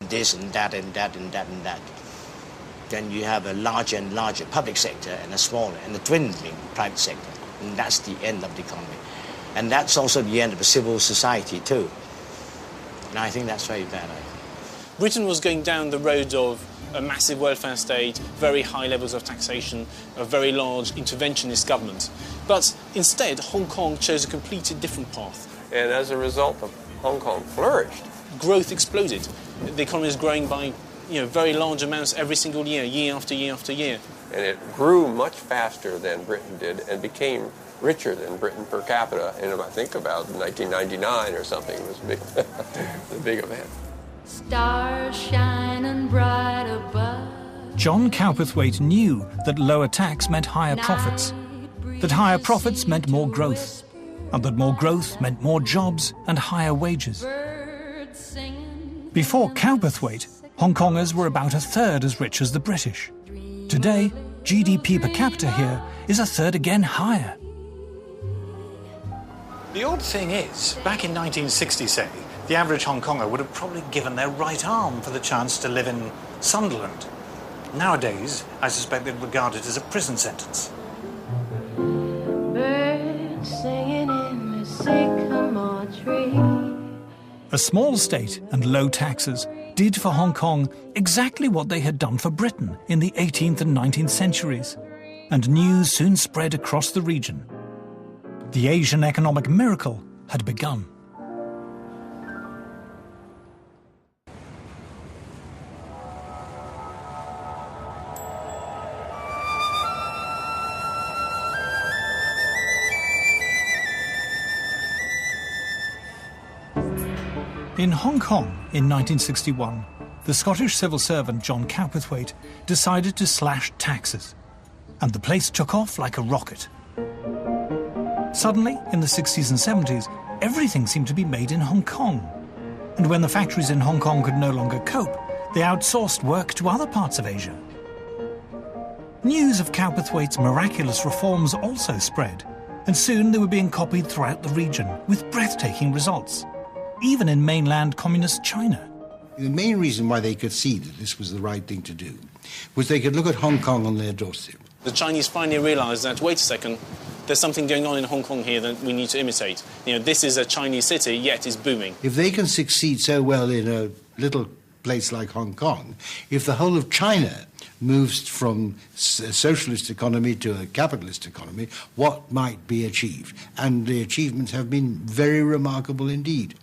this and that and that and that and that. Then you have a larger and larger public sector and a smaller and a dwindling private sector. And that's the end of the economy. And that's also the end of the civil society too. And I think that's very bad. Britain was going down the road of a massive welfare state, very high levels of taxation, a very large interventionist government. But instead, Hong Kong chose a completely different path. And as a result, Hong Kong flourished. Growth exploded. The economy is growing by very large amounts every single year, year after year after year. And it grew much faster than Britain did and became richer than Britain per capita in, I think, about 1999 or something. It was a big, a big event. Stars shining bright above. John Cowperthwaite knew that lower tax meant higher profits, that higher profits meant more growth, and that more growth meant more jobs and higher wages. Before Cowperthwaite, Hong Kongers were about a third as rich as the British. Today, GDP per capita here is a third again higher. The odd thing is, back in 1960, say, the average Hong Konger would have probably given their right arm for the chance to live in Sunderland. Nowadays, I suspect they'd regard it as a prison sentence. Birds singing in the sycamore tree. A small state and low taxes did for Hong Kong exactly what they had done for Britain in the 18th and 19th centuries, and news soon spread across the region. The Asian economic miracle had begun. In Hong Kong in 1961, the Scottish civil servant John Cowperthwaite decided to slash taxes, and the place took off like a rocket. Suddenly, in the 60s and 70s, everything seemed to be made in Hong Kong. And when the factories in Hong Kong could no longer cope, they outsourced work to other parts of Asia. News of Cowperthwaite's miraculous reforms also spread, and soon they were being copied throughout the region with breathtaking results, even in mainland communist China. The main reason why they could see that this was the right thing to do was they could look at Hong Kong on their doorstep. The Chinese finally realised that, wait a second, there's something going on in Hong Kong here that we need to imitate. This is a Chinese city, yet it's booming. If they can succeed so well in a little place like Hong Kong, if the whole of China moves from a socialist economy to a capitalist economy, what might be achieved? And the achievements have been very remarkable indeed.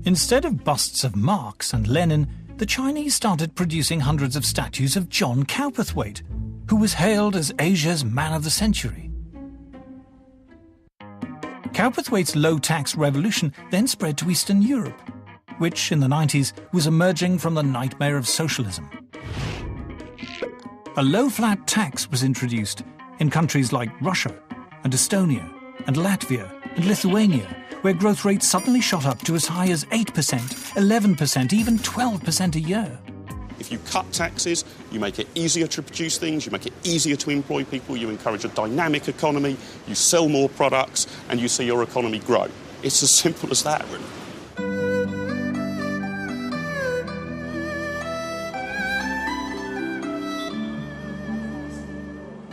Instead of busts of Marx and Lenin, the Chinese started producing hundreds of statues of John Cowperthwaite, who was hailed as Asia's man of the century. Cowperthwaite's low-tax revolution then spread to Eastern Europe, which in the 90s was emerging from the nightmare of socialism. A low-flat tax was introduced in countries like Russia and Estonia and Latvia and Lithuania, where growth rates suddenly shot up to as high as 8%, 11%, even 12% a year. If you cut taxes, you make it easier to produce things, you make it easier to employ people, you encourage a dynamic economy, you sell more products, and you see your economy grow. It's as simple as that, really.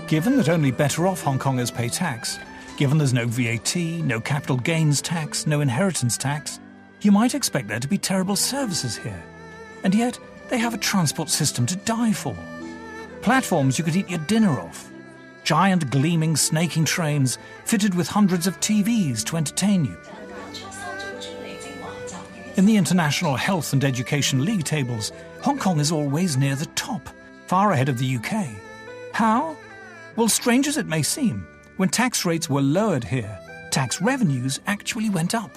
Given that only better-off Hong Kongers pay tax, given there's no VAT, no capital gains tax, no inheritance tax, you might expect there to be terrible services here. And yet, they have a transport system to die for. Platforms you could eat your dinner off. Giant, gleaming, snaking trains fitted with hundreds of TVs to entertain you. In the International Health and Education League tables, Hong Kong is always near the top, far ahead of the UK. How? Well, strange as it may seem, when tax rates were lowered here, tax revenues actually went up.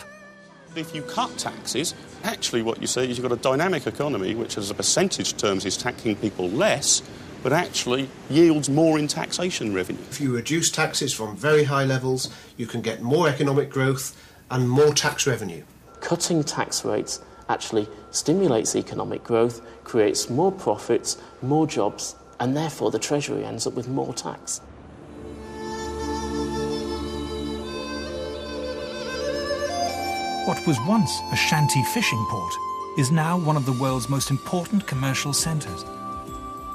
If you cut taxes, actually what you see is you've got a dynamic economy which as a percentage terms is taxing people less, but actually yields more in taxation revenue. If you reduce taxes from very high levels, you can get more economic growth and more tax revenue. Cutting tax rates actually stimulates economic growth, creates more profits, more jobs, and therefore the Treasury ends up with more tax. What was once a shanty fishing port is now one of the world's most important commercial centres.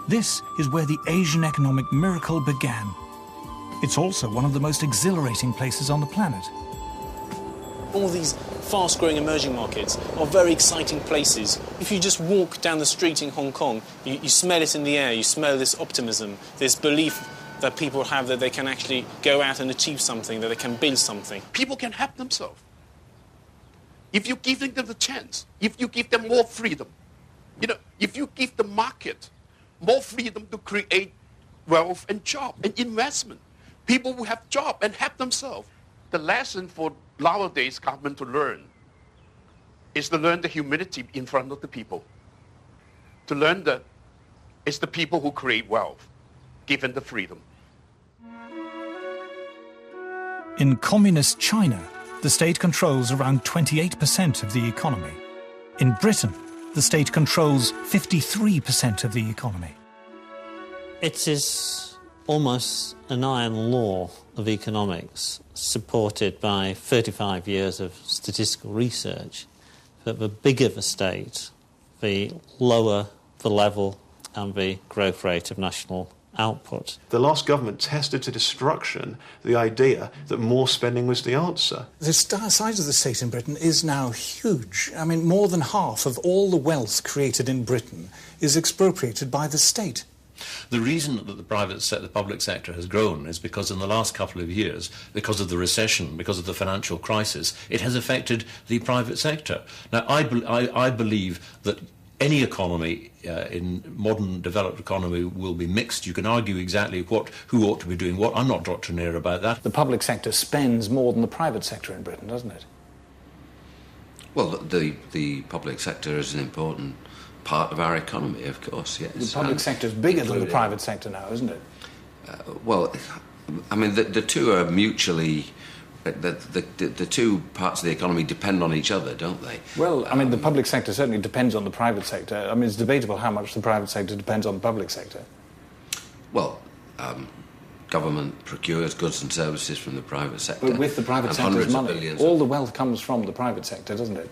This is where the Asian economic miracle began. It's also one of the most exhilarating places on the planet. All these fast-growing emerging markets are very exciting places. If you just walk down the street in Hong Kong, you smell it in the air, you smell this optimism, this belief that people have that they can actually go out and achieve something, that they can build something. People can help themselves. If you give them the chance, if you give them more freedom, if you give the market more freedom to create wealth and job and investment, people will have job and help themselves. The lesson for nowadays government to learn is to learn the humility in front of the people. To learn that it's the people who create wealth, given the freedom. In communist China, the state controls around 28% of the economy. In Britain, the state controls 53% of the economy. It is almost an iron law of economics, supported by 35 years of statistical research, that the bigger the state, the lower the level and the growth rate of national output. The last government tested to destruction the idea that more spending was the answer. The size of the state in Britain is now huge. I mean, more than half of all the wealth created in Britain is expropriated by the state. The reason that the public sector has grown is because in the last couple of years, because of the recession, because of the financial crisis, it has affected the private sector. Now, I believe that any economy, in modern developed economy, will be mixed. You can argue exactly who ought to be doing what. I'm not doctrinaire about that. The public sector spends more than the private sector in Britain, doesn't it? Well, the public sector is an important part of our economy, of course, yes. The public sector is bigger than the private sector now, isn't it? Well, I mean, the two are mutually... The two parts of the economy depend on each other, don't they? Well, I mean, the public sector certainly depends on the private sector. I mean, it's debatable how much the private sector depends on the public sector. Well, government procures goods and services from the private sector. But with the private sector's money, all the wealth comes from the private sector, doesn't it?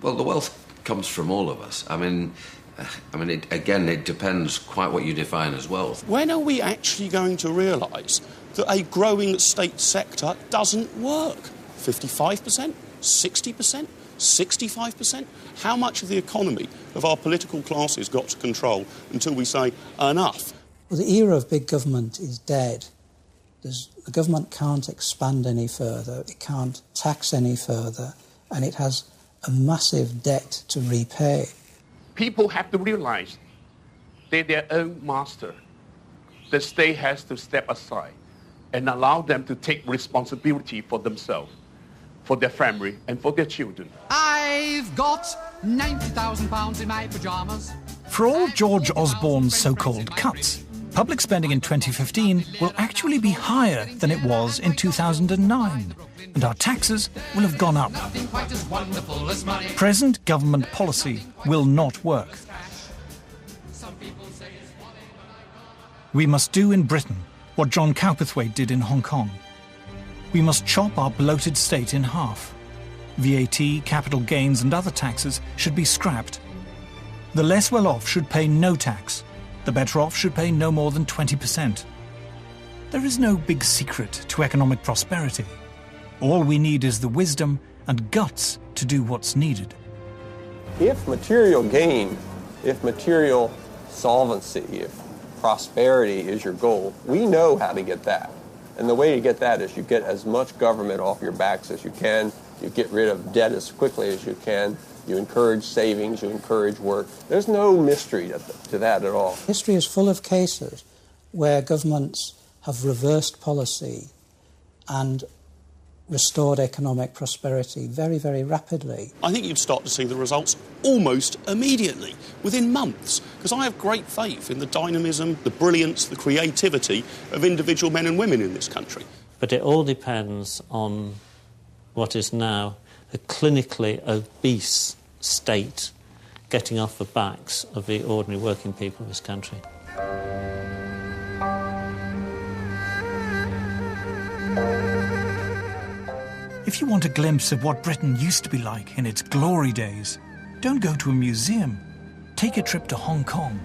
Well, the wealth comes from all of us. I mean, it depends quite what you define as wealth. When are we actually going to realise that a growing state sector doesn't work? 55%? 60%? 65%? How much of the economy have our political classes got to control until we say enough? Well, the era of big government is dead. The government can't expand any further, it can't tax any further, and it has a massive debt to repay. People have to realise they're their own master. The state has to step aside and allow them to take responsibility for themselves, for their family, and for their children. I've got £90,000 in my pyjamas. For all George Osborne's so-called cuts, public spending in 2015 will actually be higher than it was in 2009, and our taxes will have gone up. Present government policy will not work. We must do in Britain what John Cowperthwaite did in Hong Kong. We must chop our bloated state in half. VAT, capital gains and other taxes should be scrapped. The less well-off should pay no tax. The better off should pay no more than 20%. There is no big secret to economic prosperity. All we need is the wisdom and guts to do what's needed. If material gain, if material solvency, if prosperity is your goal, we know how to get that. And the way to get that is you get as much government off your backs as you can, you get rid of debt as quickly as you can, you encourage savings, you encourage work. There's no mystery to that at all. History is full of cases where governments have reversed policy and restored economic prosperity very, very rapidly. I think you'd start to see the results almost immediately, within months, because I have great faith in the dynamism, the brilliance, the creativity of individual men and women in this country. But it all depends on what is now a clinically obese state getting off the backs of the ordinary working people of this country. If you want a glimpse of what Britain used to be like in its glory days, Don't go to a museum. Take a trip to Hong Kong.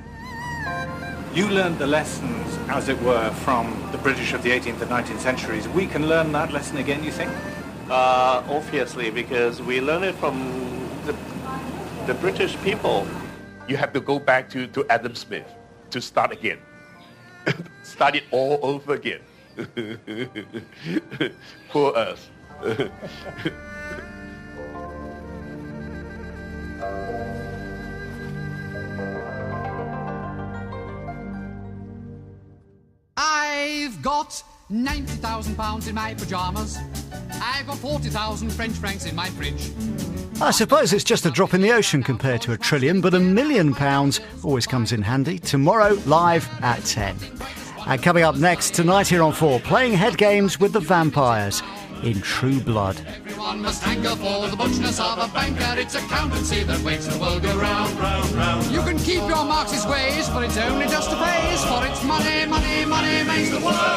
You learned the lessons, as it were, from the British of the 18th and 19th centuries. We can learn that lesson again, you think? Obviously, because we learn it from the British people. You have to go back to Adam Smith to start again. Start it all over again. Poor us. I've got £90,000 in my pyjamas. I've got 40,000 French francs in my fridge. I suppose it's just a drop in the ocean compared to £1 trillion, but £1 million always comes in handy. Tomorrow, live at 10. And coming up next, tonight here on 4, playing head games with the vampires in True Blood. Everyone must hanker for the butchness of a banker. It's accountancy that makes the world go round, round, round. You can keep your Marxist ways, but it's only just a phase, for it's money, money, money makes the world